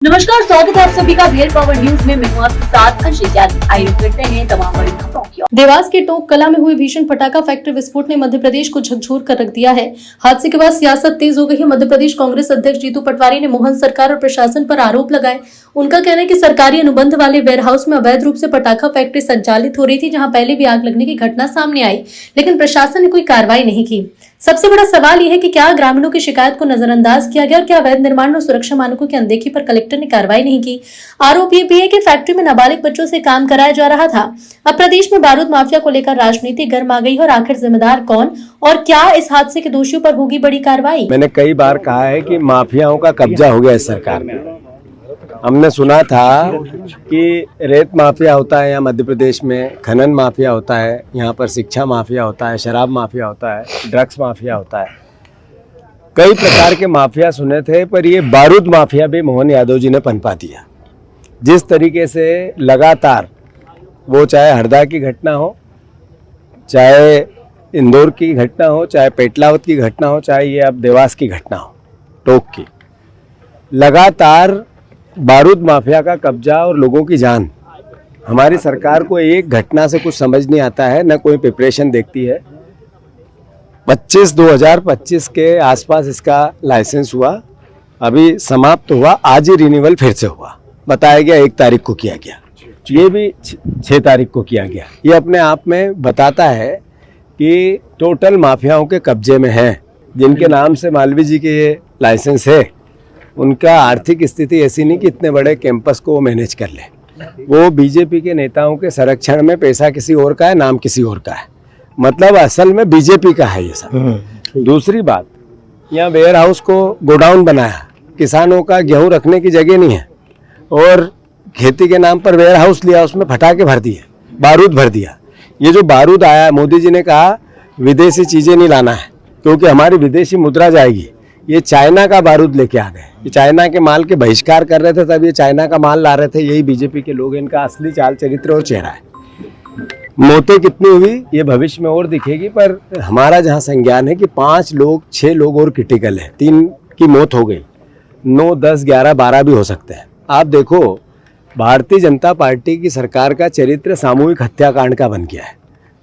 नमस्कार, स्वागत है आप सभी का भेल पावर न्यूज में। मैं हूं आपके साथ अंशित यादव। आइए करते हैं तमाम बड़ी खबरों की। देवास के टोंक कला में हुए भीषण पटाखा फैक्ट्री विस्फोट ने मध्य प्रदेश को झकझोर कर रख दिया है। हादसे के बाद सियासत तेज हो गई है। मध्य प्रदेश कांग्रेस अध्यक्ष जीतू पटवारी ने मोहन सरकार और प्रशासन पर आरोप लगाए। उनका कहना है कि सरकारी अनुबंध वाले वेयरहाउस में अवैध रूप से पटाखा फैक्ट्री संचालित हो रही थी, जहां पहले भी आग लगने की घटना सामने आई, लेकिन प्रशासन ने कोई कार्रवाई नहीं की। सबसे बड़ा सवाल यह है कि क्या ग्रामीणों की शिकायत को नजरअंदाज किया गया और क्या अवैध निर्माण और सुरक्षा मानकों की अनदेखी पर कलेक्टर ने कार्रवाई नहीं की। आरोप ये भी है कि फैक्ट्री में नाबालिग बच्चों से काम कराया जा रहा था। अब प्रदेश में बारूद माफिया को लेकर राजनीति गर्म आ गई है और आखिर जिम्मेदार कौन और क्या इस हादसे के दोषियों पर होगी बड़ी कार्रवाई। मैंने कई बार कहा है कि माफियाओं का कब्जा हो गया इस सरकार में। हमने सुना था कि रेत माफिया होता है यहाँ मध्य प्रदेश में, खनन माफिया होता है यहाँ पर, शिक्षा माफिया होता है, शराब माफिया होता है, ड्रग्स माफिया होता है, कई प्रकार के माफिया सुने थे। पर ये बारूद माफिया भी मोहन यादव जी ने पनपा दिया। जिस तरीके से लगातार वो चाहे हरदा की घटना हो, चाहे इंदौर की घटना हो, चाहे पेटलावत की घटना हो, चाहे ये अब देवास की घटना हो, टोंक की, लगातार बारूद माफिया का कब्जा और लोगों की जान। हमारी सरकार को एक घटना से कुछ समझ नहीं आता है, न कोई प्रिपरेशन देखती है। 2025 के आसपास इसका लाइसेंस हुआ, अभी समाप्त हुआ, आज ही रिन्यूअल फिर से हुआ। बताया गया 1 तारीख को किया गया, ये भी 6 तारीख को किया गया। ये अपने आप में बताता है कि टोटल माफियाओं के कब्जे में हैं। जिनके नाम से मालवीय जी के ये लाइसेंस है, उनका आर्थिक स्थिति ऐसी नहीं कि इतने बड़े कैंपस को वो मैनेज कर ले। वो बीजेपी के नेताओं के संरक्षण में पैसा किसी और का है, नाम किसी और का है, मतलब असल में बीजेपी का है ये सब। दूसरी बात, यहाँ वेयर हाउस को गोडाउन बनाया, किसानों का गेहूं रखने की जगह नहीं है और खेती के नाम पर वेयर हाउस लिया, उसमें फटाके भर दिए, बारूद भर दिया। ये जो बारूद आया, मोदी जी ने कहा विदेशी चीज़ें नहीं लाना है क्योंकि हमारी विदेशी मुद्रा जाएगी। ये चाइना का बारूद लेके आ गए, ये चाइना के माल के बहिष्कार कर रहे थे, तब ये चाइना का माल ला रहे थे। यही बीजेपी के लोग, इनका असली चाल चरित्र और चेहरा है। मौतें कितनी हुई ये भविष्य में और दिखेगी, पर हमारा जहाँ संज्ञान है कि 5 लोग 6 लोग और क्रिटिकल है, 3 की मौत हो गई, 9, 10, 11, 12 भी हो सकते हैं। आप देखो, भारतीय जनता पार्टी की सरकार का चरित्र सामूहिक हत्याकांड का बन गया है।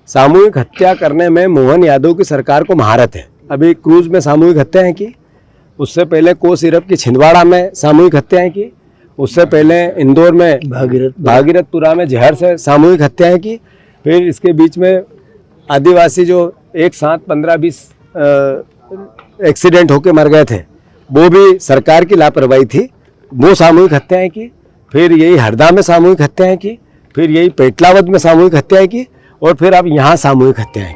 सामूहिक हत्या करने में मोहन यादव की सरकार को महारत है। अभी क्रूज में सामूहिक हत्याएं की, उससे पहले को सिरप की छिंदवाड़ा में सामूहिक हत्याएं की, उससे पहले इंदौर में भागीरथपुरा में जहर से सामूहिक हत्याएं की, फिर इसके बीच में आदिवासी जो एक साथ 15-20 एक्सीडेंट होके मर गए थे, वो भी सरकार की लापरवाही थी, वो सामूहिक हत्याएं की। फिर यही हरदा में सामूहिक हत्याएं की, फिर यही पेटलावत में सामूहिक हत्याएं की और फिर अब यहाँ सामूहिक हत्याएं की।